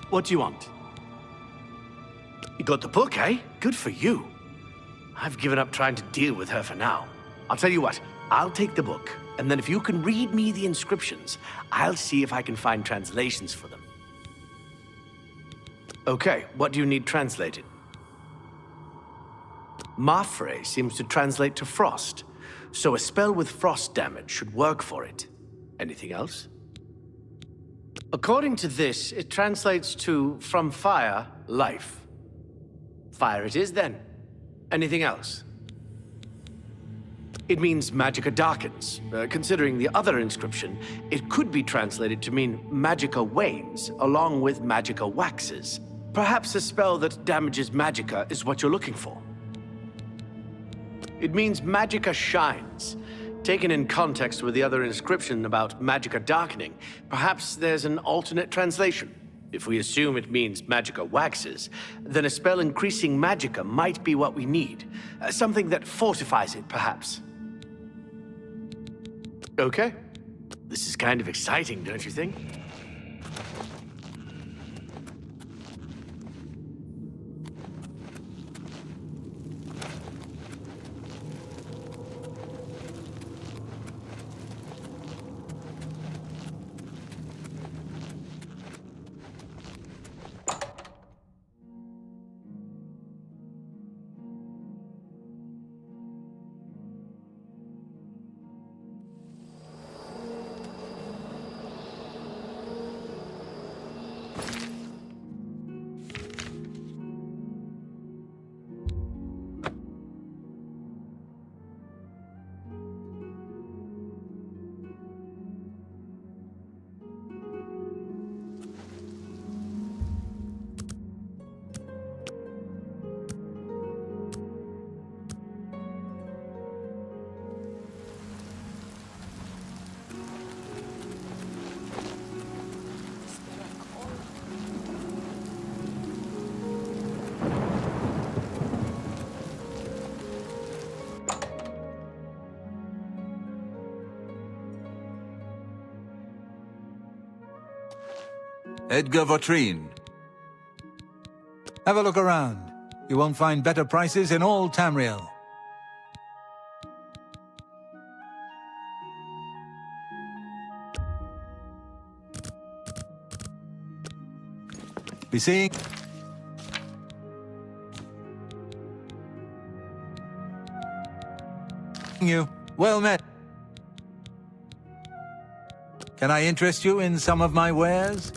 What do you want? You got the book, eh? Good for you. I've given up trying to deal with her for now. I'll tell you what, I'll take the book, and then if you can read me the inscriptions, I'll see if I can find translations for them. Okay, what do you need translated? Mafre seems to translate to frost, so a spell with frost damage should work for it. Anything else? According to this, it translates to from fire, life. Fire it is then. Anything else? It means magicka darkens. Considering the other inscription, it could be translated to mean magicka wanes, along with magicka waxes. Perhaps a spell that damages magicka is what you're looking for. It means magicka shines. Taken in context with the other inscription about magicka darkening, perhaps there's an alternate translation. If we assume it means magicka waxes, then a spell increasing magicka might be what we need. Something that fortifies it, perhaps. Okay. This is kind of exciting, don't you think? Edgar Vahtacen. Have a look around. You won't find better prices in all Tamriel. Be seeing you. Well met. Can I interest you in some of my wares?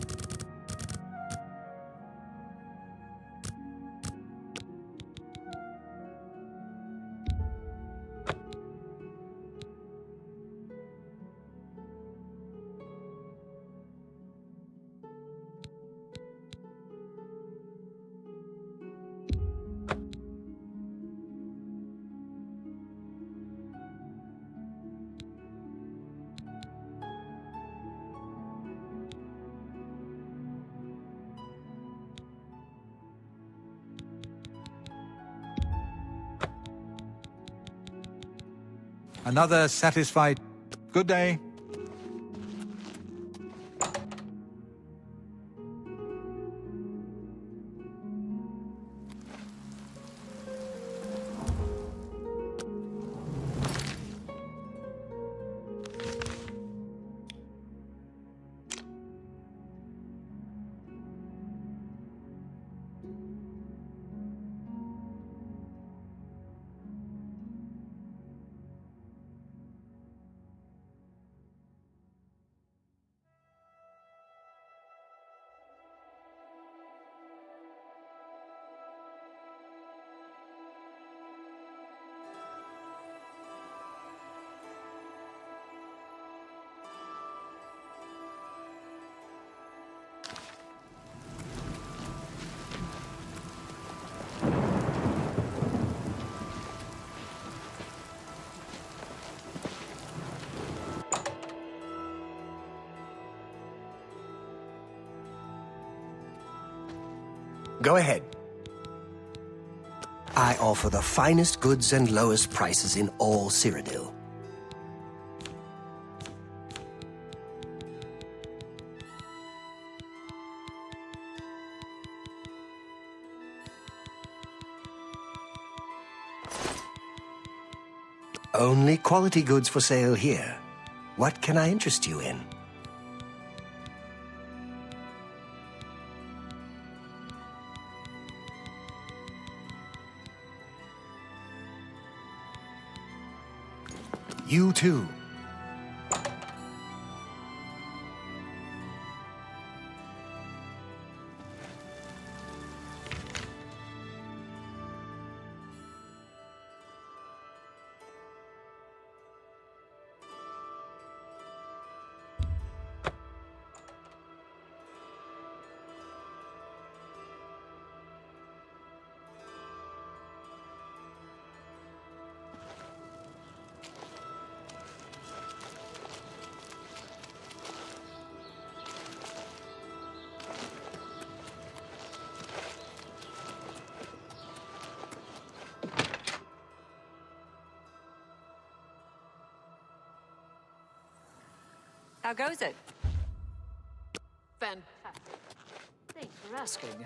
Another satisfied. Good day. Go ahead. I offer the finest goods and lowest prices in all Cyrodiil. Only quality goods for sale here. What can I interest you in? You too. How goes it? Fantastic. Thanks for asking.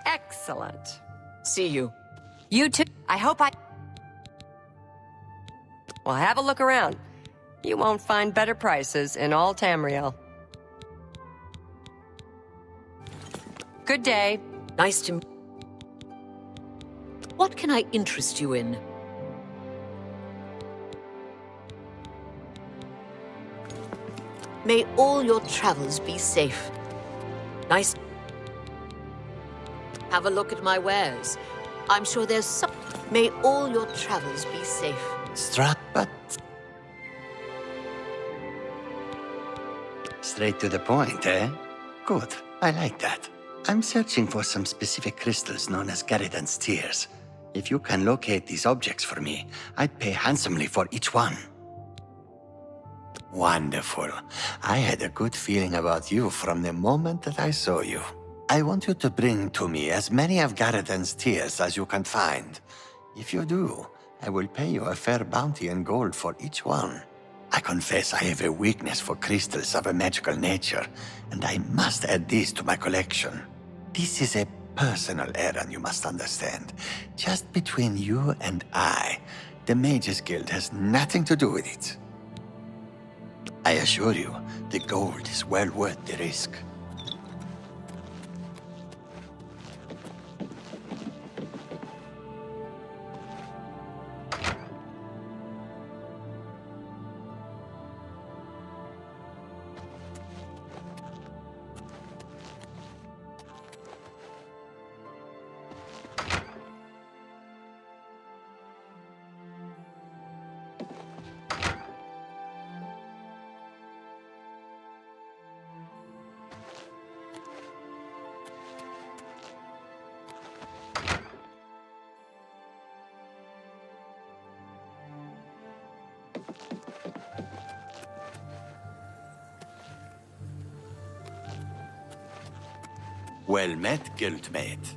Excellent. See you. You too. I hope I... Well, have a look around. You won't find better prices in all Tamriel. Good day. Nice to... What can I interest you in? May all your travels be safe. Nice. Have a look at my wares. I'm sure there's some... May all your travels be safe. But straight to the point, eh? Good. I like that. I'm searching for some specific crystals known as Garridan's Tears. If you can locate these objects for me, I'd pay handsomely for each one. Wonderful. I had a good feeling about you from the moment that I saw you. I want you to bring to me as many of Garridan's Tears as you can find. If you do, I will pay you a fair bounty in gold for each one. I confess I have a weakness for crystals of a magical nature, and I must add these to my collection. This is a personal errand, you must understand. Just between you and I. The Mages Guild has nothing to do with it. I assure you, the gold is well worth the risk. Well met, guildmate.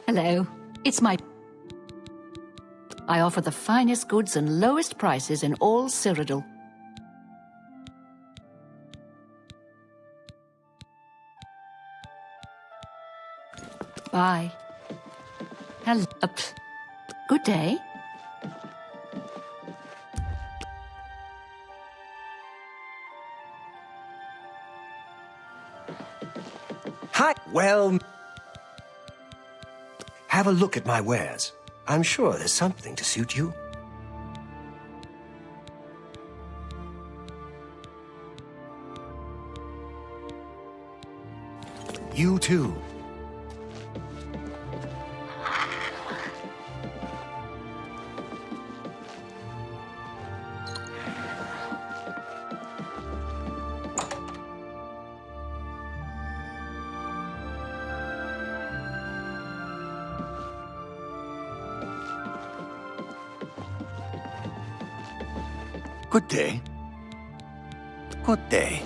Hello, it's my... I offer the finest goods and lowest prices in all Cyrodiil. Bye. Hello. Good day. Hi. Well... Have a look at my wares. I'm sure there's something to suit you. You too. Good day. Good day.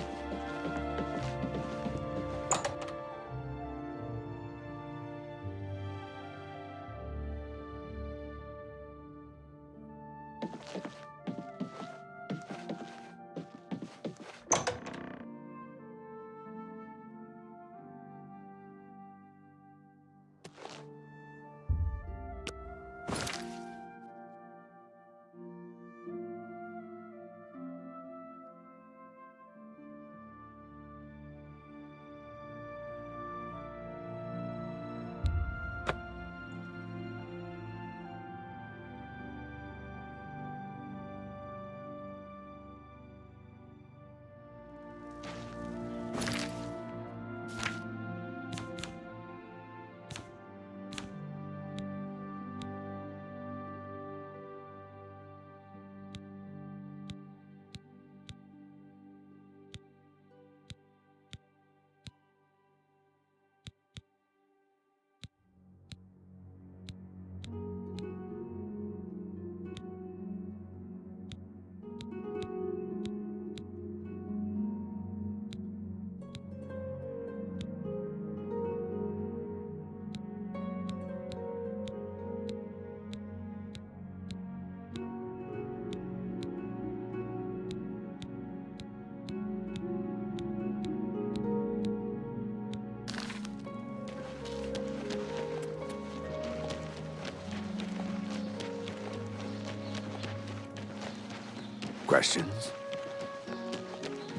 Questions?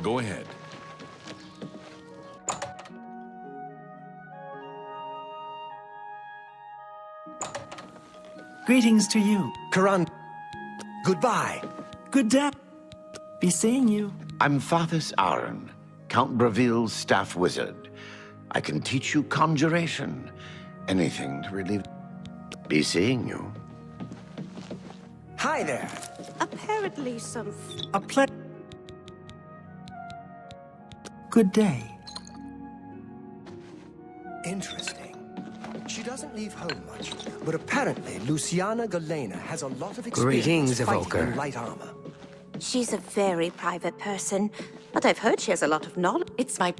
Go ahead. Greetings to you. Karan, goodbye. Good day. Be seeing you. I'm Vahtacen, Count Braville's staff wizard. I can teach you conjuration. Anything to relieve... Be seeing you. Hi there. Apparently some... A Good day. Interesting. She doesn't leave home much, but apparently Luciana Galena has a lot of experience Greetings, fighting Evoker. in light armor. She's a very private person, but I've heard she has a lot of knowledge. It's my...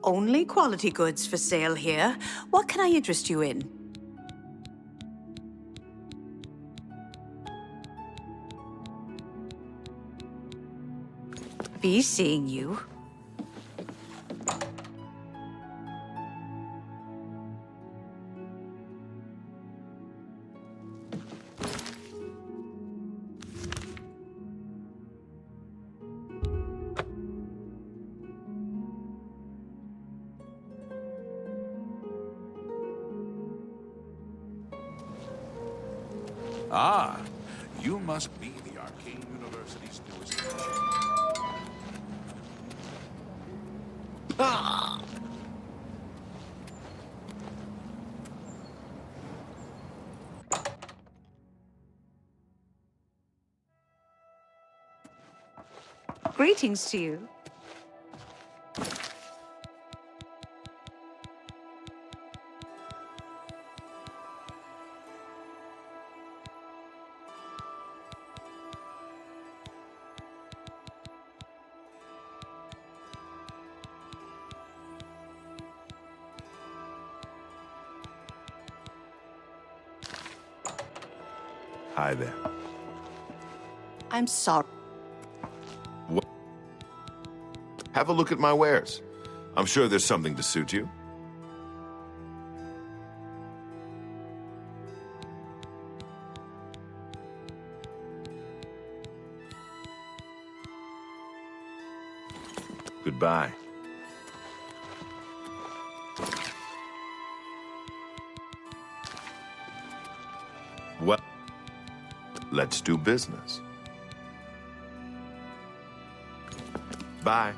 only quality goods for sale here. What can I interest you in? Be seeing you. Ah, you must be the Arcane University's newest... Ah! Greetings to you. Hi there. I'm sorry. Have a look at my wares. I'm sure there's something to suit you. Goodbye. Let's do business. Bye.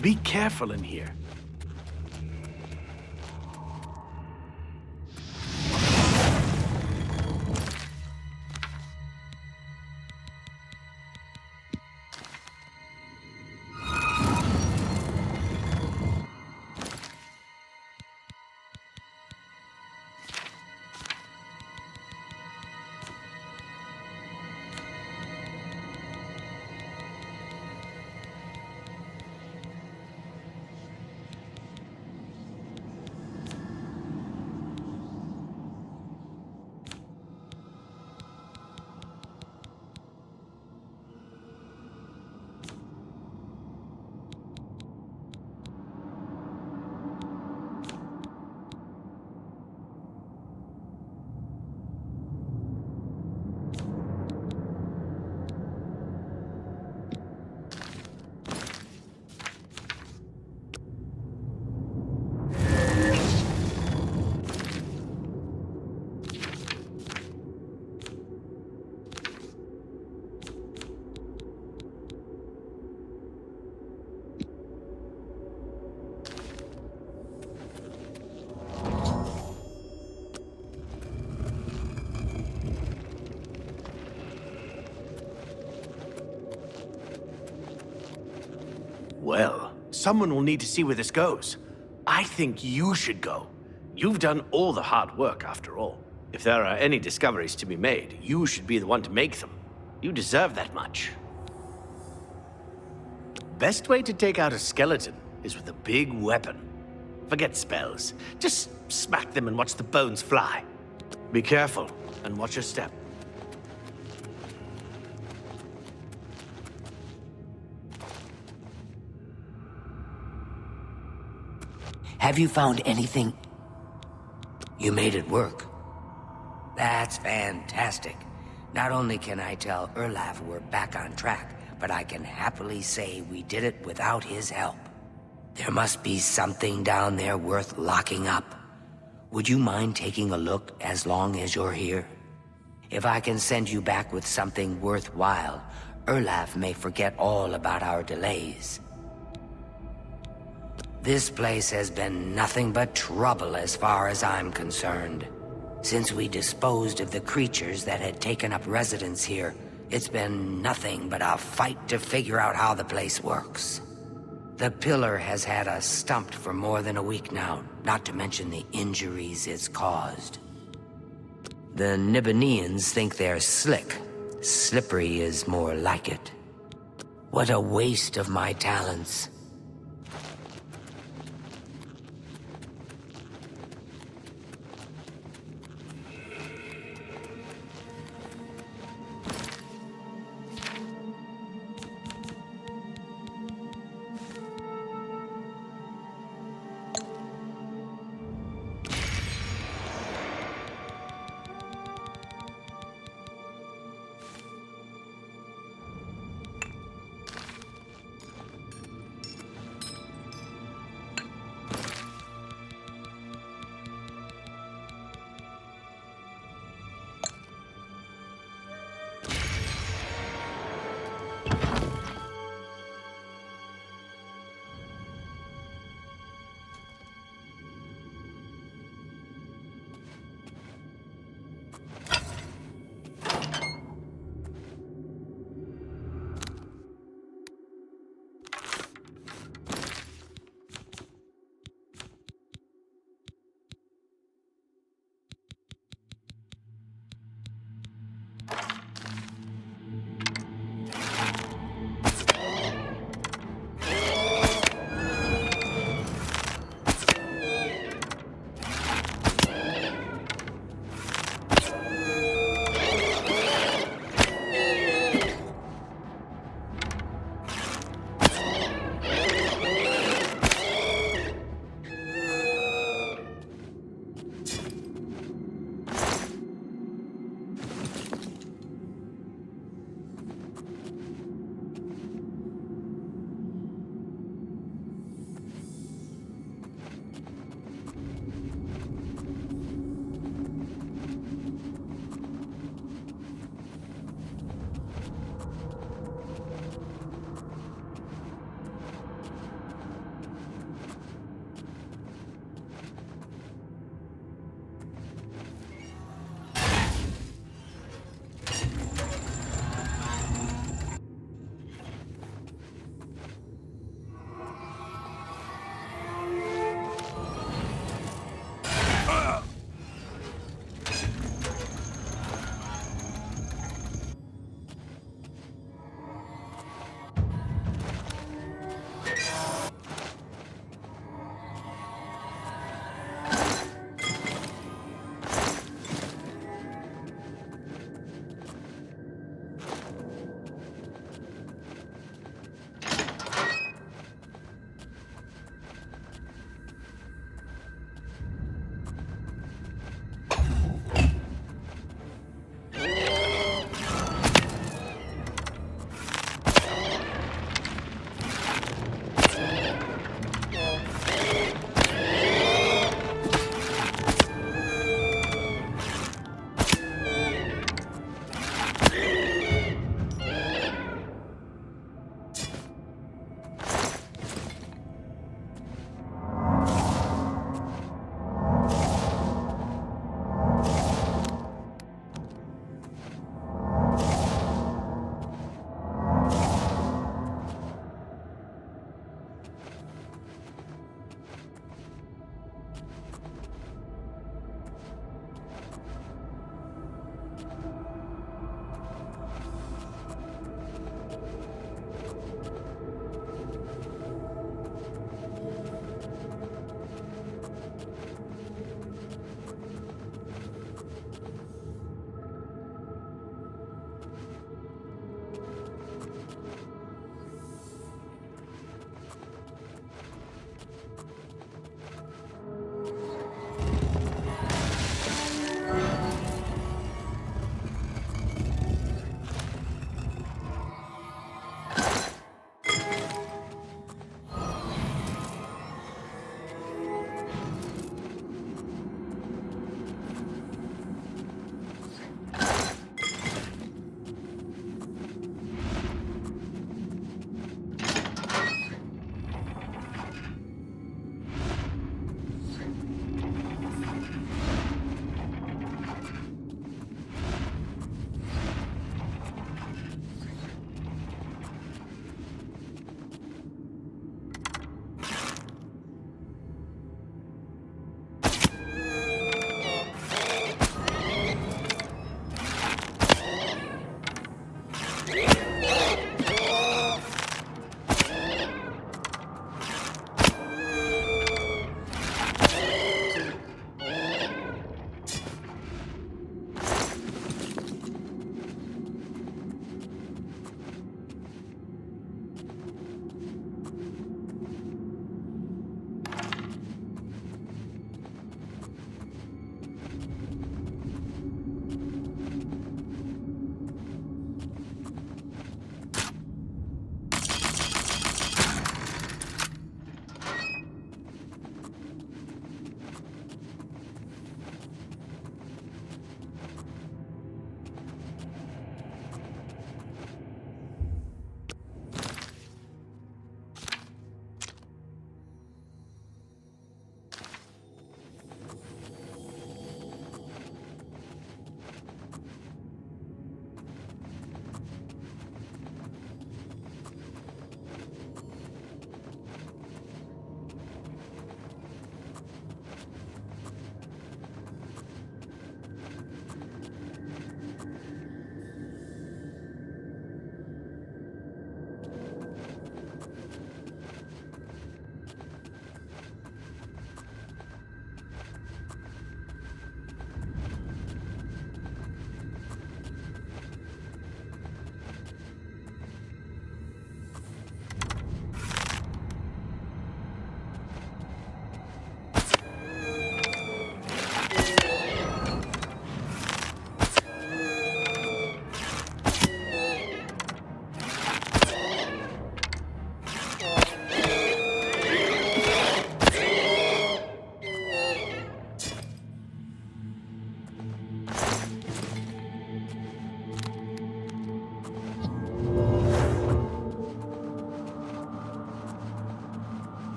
Be careful in here. Well, someone will need to see where this goes. I think you should go. You've done all the hard work, after all. If there are any discoveries to be made, you should be the one to make them. You deserve that much. Best way to take out a skeleton is with a big weapon. Forget spells. Just smack them and watch the bones fly. Be careful, and watch your step. Have you found anything? You made it work. That's fantastic. Not only can I tell Erlaf we're back on track, but I can happily say we did it without his help. There must be something down there worth locking up. Would you mind taking a look as long as you're here? If I can send you back with something worthwhile, Erlaf may forget all about our delays. This place has been nothing but trouble as far as I'm concerned. Since we disposed of the creatures that had taken up residence here, it's been nothing but a fight to figure out how the place works. The pillar has had us stumped for more than a week now, not to mention the injuries it's caused. The Nibbaneans think they're slick. Slippery is more like it. What a waste of my talents.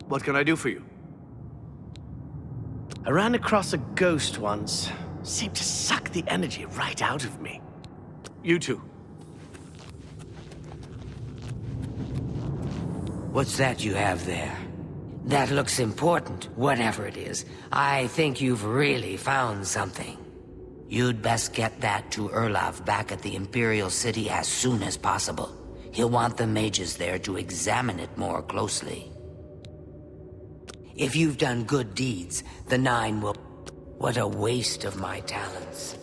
What can I do for you? I ran across a ghost once. Seemed to suck the energy right out of me. You too. What's that you have there? That looks important, whatever it is. I think you've really found something. You'd best get that to Erlov back at the Imperial City as soon as possible. He'll want the mages there to examine it more closely. If you've done good deeds, the Nine will... What a waste of my talents.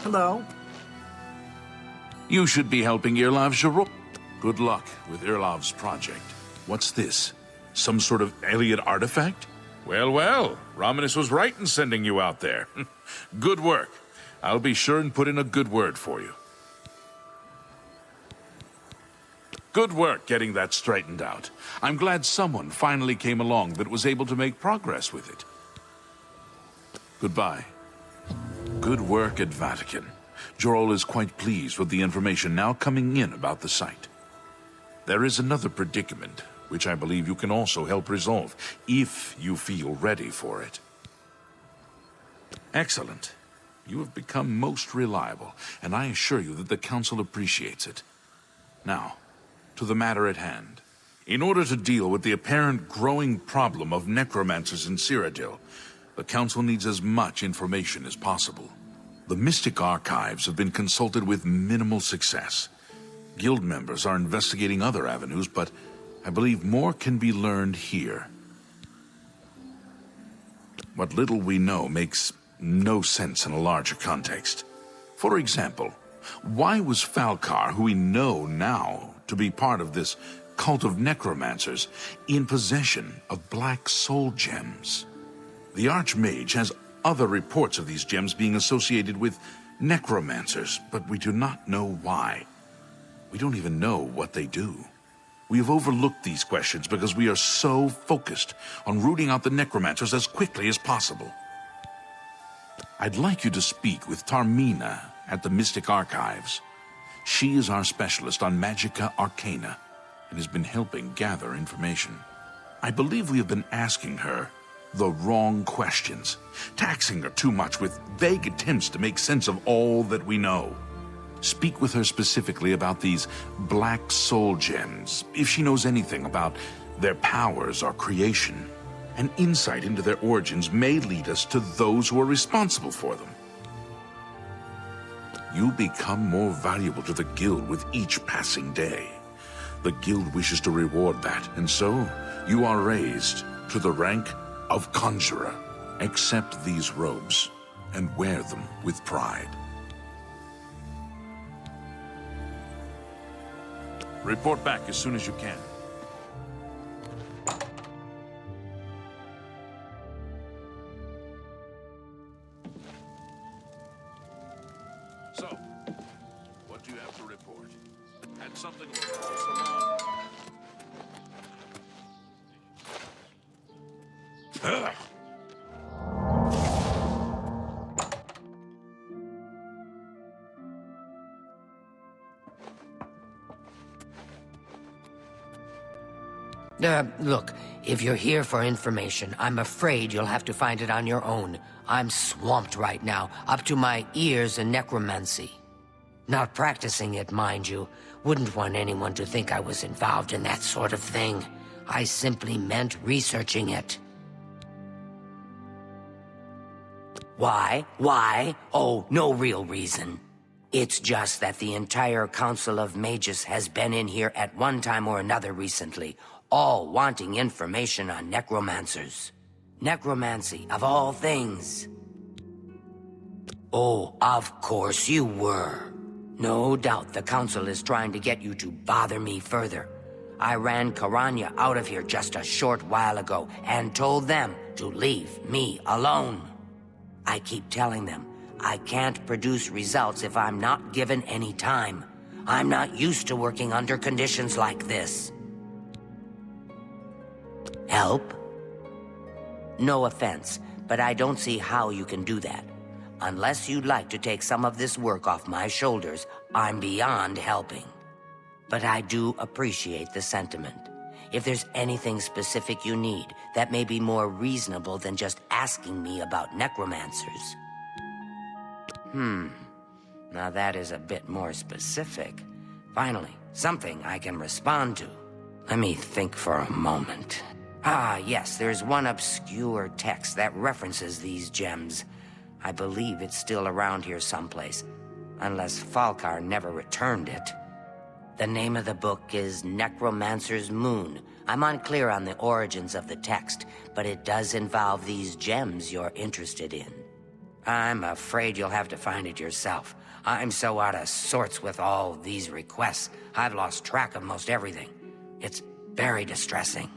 Hello? You should be helping Irlav Jarol. Good luck with Irlav's project. What's this? Some sort of alien artifact? Well, well, Romanus was right in sending you out there. Good work. I'll be sure and put in a good word for you. Good work getting that straightened out. I'm glad someone finally came along that was able to make progress with it. Goodbye. Good work at Vahtacen. Jarol is quite pleased with the information now coming in about the site. There is another predicament, which I believe you can also help resolve, if you feel ready for it. Excellent. You have become most reliable, and I assure you that the Council appreciates it. Now, to the matter at hand. In order to deal with the apparent growing problem of necromancers in Cyrodiil, the Council needs as much information as possible. The Mystic Archives have been consulted with minimal success. Guild members are investigating other avenues, but I believe more can be learned here. What little we know makes no sense in a larger context. For example, why was Falcar, who we know now to be part of this cult of necromancers, in possession of black soul gems? The Archmage has other reports of these gems being associated with necromancers, but we do not know why. We don't even know what they do. We have overlooked these questions because we are so focused on rooting out the necromancers as quickly as possible. I'd like you to speak with Tarmina at the Mystic Archives. She is our specialist on Magica Arcana and has been helping gather information. I believe we have been asking her the wrong questions, taxing her too much with vague attempts to make sense of all that we know. Speak with her specifically about these black soul gems, if she knows anything about their powers or creation. An insight into their origins may lead us to those who are responsible for them. You become more valuable to the Guild with each passing day. The Guild wishes to reward that, and so you are raised to the rank of Conjurer. Accept these robes and wear them with pride. Report back as soon as you can. So, what do you have to report? Had something false alarm. Look, if you're here for information, I'm afraid you'll have to find it on your own. I'm swamped right now, up to my ears in necromancy. Not practicing it, mind you. Wouldn't want anyone to think I was involved in that sort of thing. I simply meant researching it. Why? Why? Oh, no real reason. It's just that the entire Council of Mages has been in here at one time or another recently, all wanting information on necromancers. Necromancy, of all things. Oh, of course you were. No doubt the Council is trying to get you to bother me further. I ran Karanya out of here just a short while ago and told them to leave me alone. I keep telling them I can't produce results if I'm not given any time. I'm not used to working under conditions like this. Help? No offense, but I don't see how you can do that. Unless you'd like to take some of this work off my shoulders, I'm beyond helping. But I do appreciate the sentiment. If there's anything specific you need, that may be more reasonable than just asking me about necromancers. Now that is a bit more specific. Finally, something I can respond to. Let me think for a moment. Ah, yes, there's one obscure text that references these gems. I believe it's still around here someplace, unless Falkar never returned it. The name of the book is Necromancer's Moon. I'm unclear on the origins of the text, but it does involve these gems you're interested in. I'm afraid you'll have to find it yourself. I'm so out of sorts with all these requests, I've lost track of most everything. It's very distressing.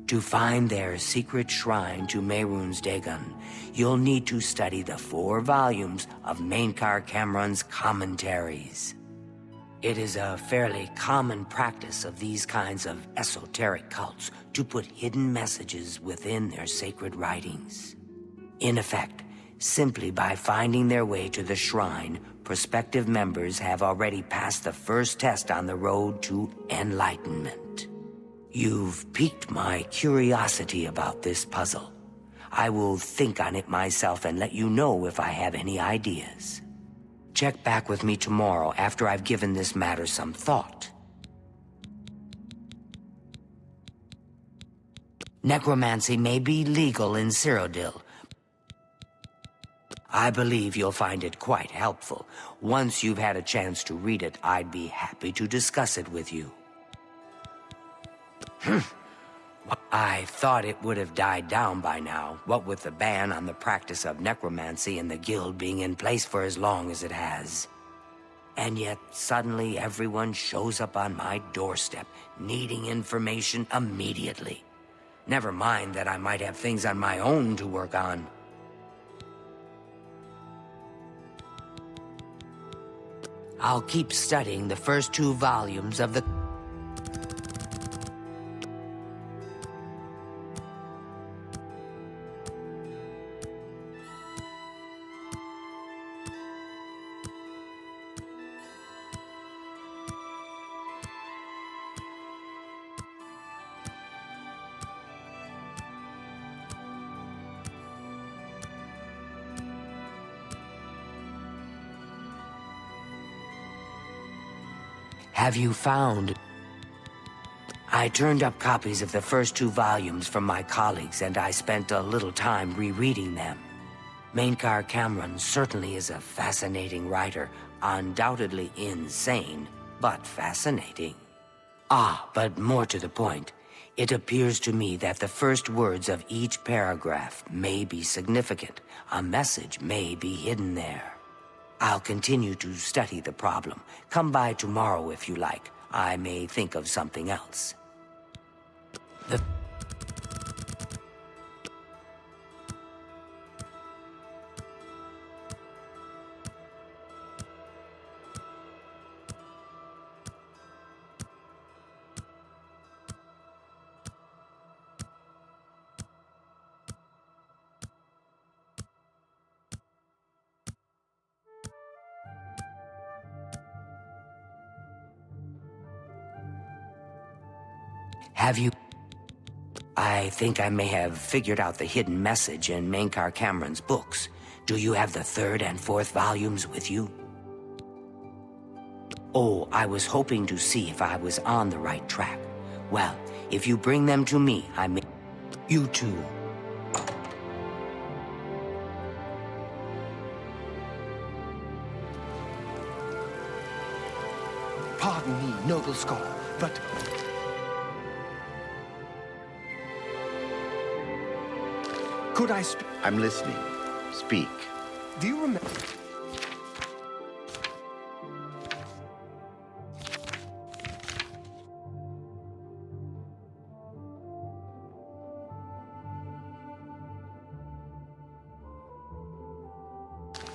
To find their secret shrine to Mehrunes Dagon, you'll need to study the 4 volumes of Mainkar Cameron's commentaries. It is a fairly common practice of these kinds of esoteric cults to put hidden messages within their sacred writings. In effect, simply by finding their way to the shrine, prospective members have already passed the first test on the road to enlightenment. You've piqued my curiosity about this puzzle. I will think on it myself and let you know if I have any ideas. Check back with me tomorrow after I've given this matter some thought. Necromancy may be legal in Cyrodiil. I believe you'll find it quite helpful. Once you've had a chance to read it, I'd be happy to discuss it with you. I thought it would have died down by now, what with the ban on the practice of necromancy and the guild being in place for as long as it has. And yet, suddenly everyone shows up on my doorstep, needing information immediately. Never mind that I might have things on my own to work on. I'll keep studying the first 2 volumes of the... Have you found... I turned up copies of the first 2 volumes from my colleagues, and I spent a little time rereading them. Mainkar Cameron certainly is a fascinating writer, undoubtedly insane, but fascinating. Ah, but more to the point, it appears to me that the first words of each paragraph may be significant. A message may be hidden there. I'll continue to study the problem. Come by tomorrow if you like. I may think of something else. Have you... I think I may have figured out the hidden message in Mainkar Cameron's books. Do you have the third and fourth volumes with you? Oh, I was hoping to see if I was on the right track. Well, if you bring them to me, I may... You too. Pardon me, noble scholar, but... Could I speak? I'm listening. Speak. Do you remember?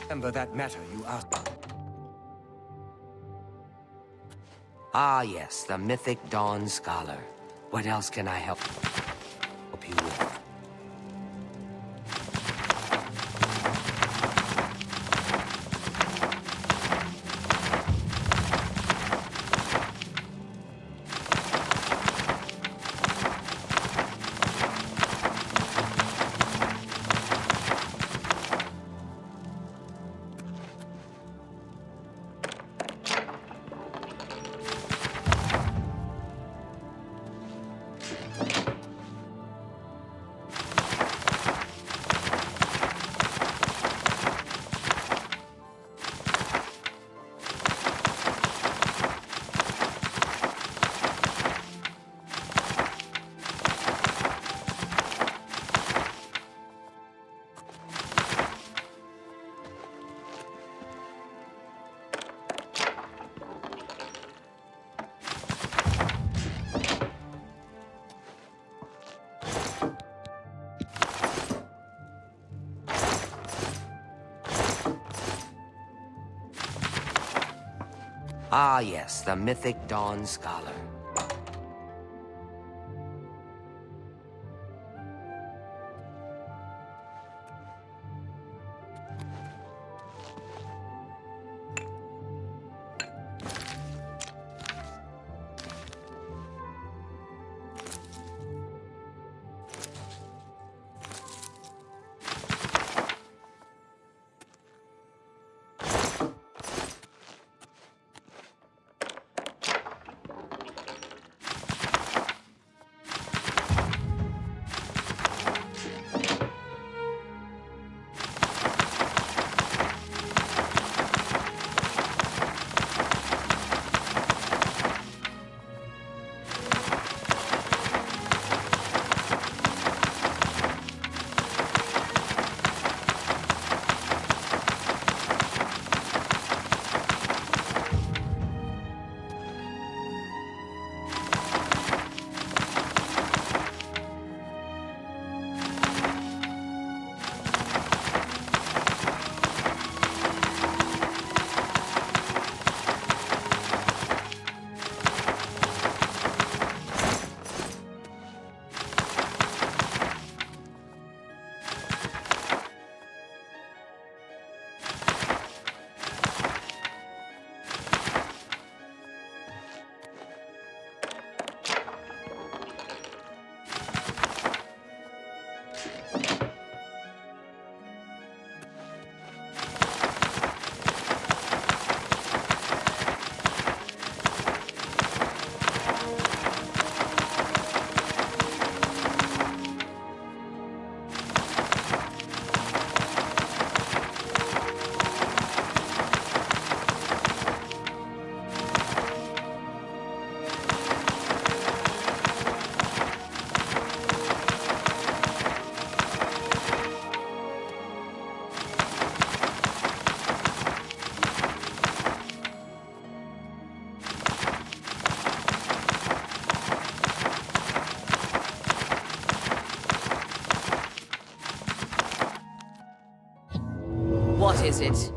Remember that matter you asked? Ah, yes, the mythic Dawn Scholar. What else can I help you with? Ah, yes, the mythic Dawn Scholar. is it?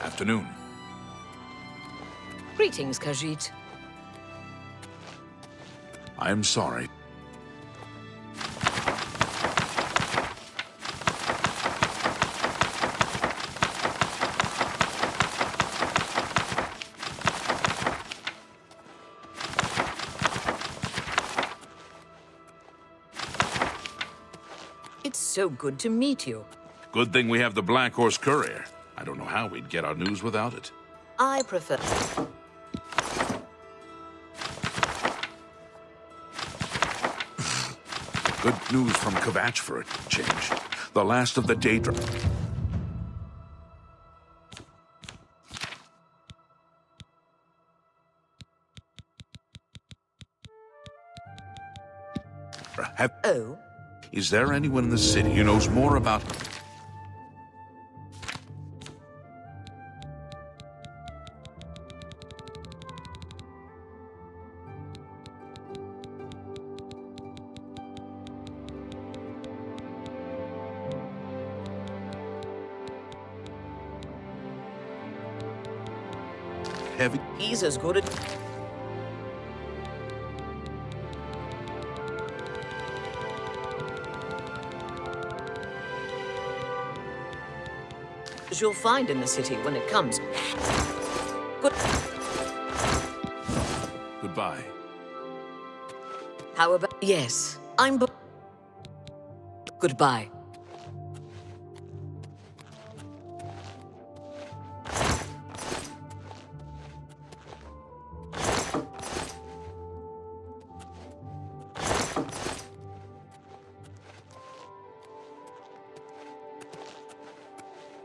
Afternoon. Greetings, Khajiit. I'm sorry. It's so good to meet you. Good thing we have the Black Horse Courier. I don't know how we'd get our news without it. I prefer... Good news from Kvatch for a change. The last of the daedric. Oh? Is there anyone in the city who knows more about... heavy? He's as good at... as you'll find in the city when it comes. Good. Goodbye. How about... Yes, I'm... Goodbye.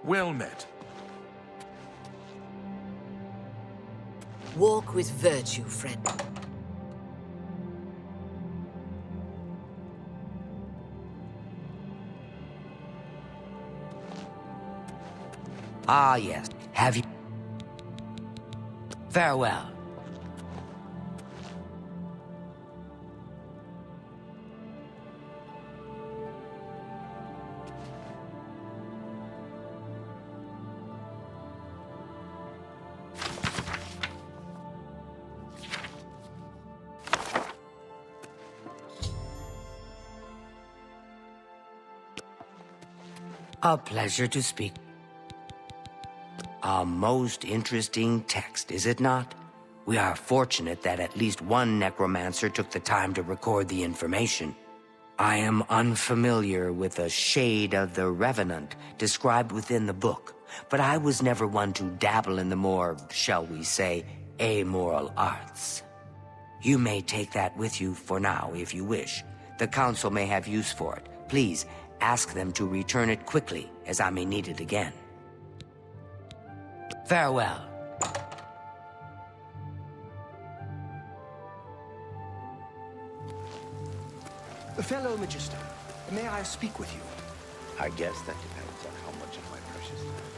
Well met. Walk with virtue, friend. Ah, yes. Have you... Farewell. A pleasure to speak. A most interesting text, is it not? We are fortunate that at least one necromancer took the time to record the information. I am unfamiliar with the shade of the revenant described within the book, but I was never one to dabble in the more, shall we say, amoral arts. You may take that with you for now, if you wish. The council may have use for it. Please, ask them to return it quickly, as I may need it again. Farewell. Fellow Magister, may I speak with you? I guess that depends on how much of my precious time.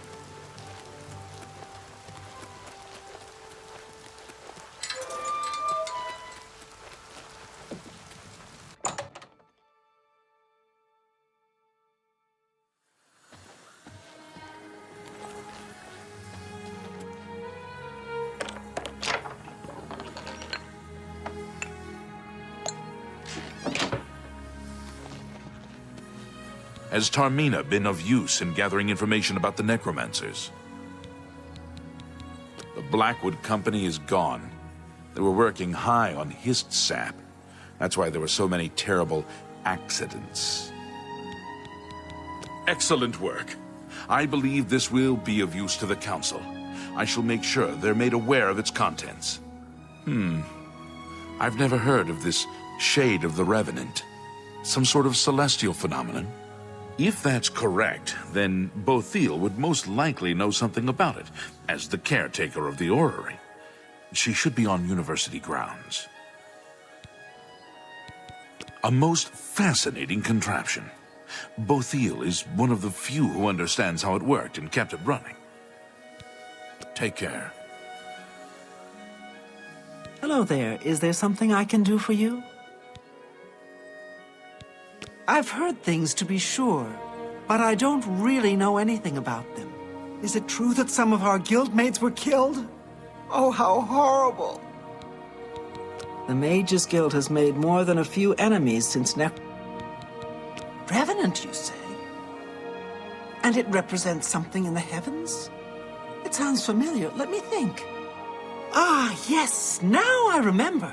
Has Tarmina been of use in gathering information about the necromancers? The Blackwood Company is gone. They were working high on hist sap. That's why there were so many terrible accidents. Excellent work. I believe this will be of use to the Council. I shall make sure they're made aware of its contents. I've never heard of this Shade of the Revenant. Some sort of celestial phenomenon? If that's correct, then Bothil would most likely know something about it, as the caretaker of the orrery. She should be on university grounds. A most fascinating contraption. Bothil is one of the few who understands how it worked and kept it running. Take care. Hello there. Is there something I can do for you? I've heard things, to be sure, but I don't really know anything about them. Is it true that some of our guildmates were killed? Oh, how horrible! The Mages Guild has made more than a few enemies since Revenant, you say? And it represents something in the heavens? It sounds familiar. Let me think. Ah, yes, now I remember.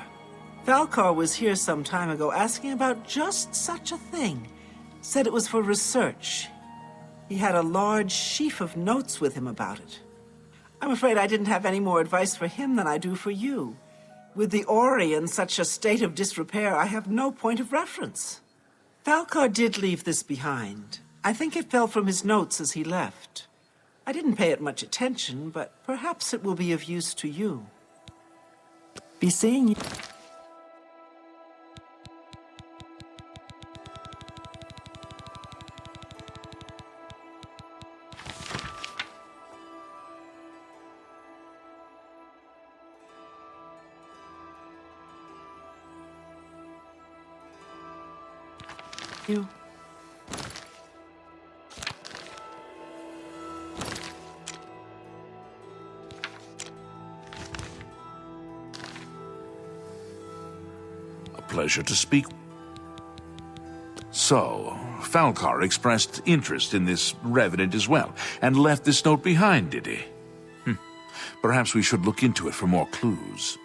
Falcar was here some time ago asking about just such a thing. Said it was for research. He had a large sheaf of notes with him about it. I'm afraid I didn't have any more advice for him than I do for you. With the orrery in such a state of disrepair, I have no point of reference. Falcar did leave this behind. I think it fell from his notes as he left. I didn't pay it much attention, but perhaps it will be of use to you. Be seeing you. You. A pleasure to speak. So, Falcar expressed interest in this Revenant as well, and left this note behind, did he? Perhaps we should look into it for more clues.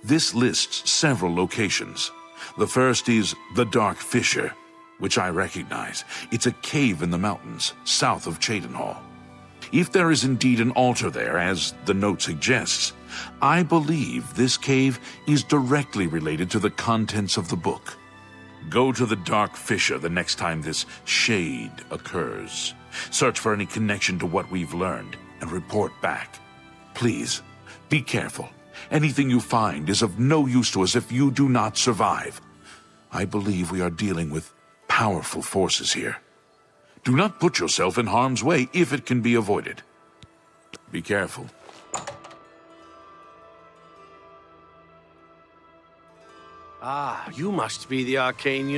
This lists several locations. The first is the Dark Fissure, which I recognize. It's a cave in the mountains, south of Cheydinhall. If there is indeed an altar there, as the note suggests, I believe this cave is directly related to the contents of the book. Go to the Dark Fissure the next time this shade occurs. Search for any connection to what we've learned, and report back. Please, be careful. Anything you find is of no use to us if you do not survive. I believe we are dealing with powerful forces here. Do not put yourself in harm's way if it can be avoided. Be careful. Ah, you must be the arcane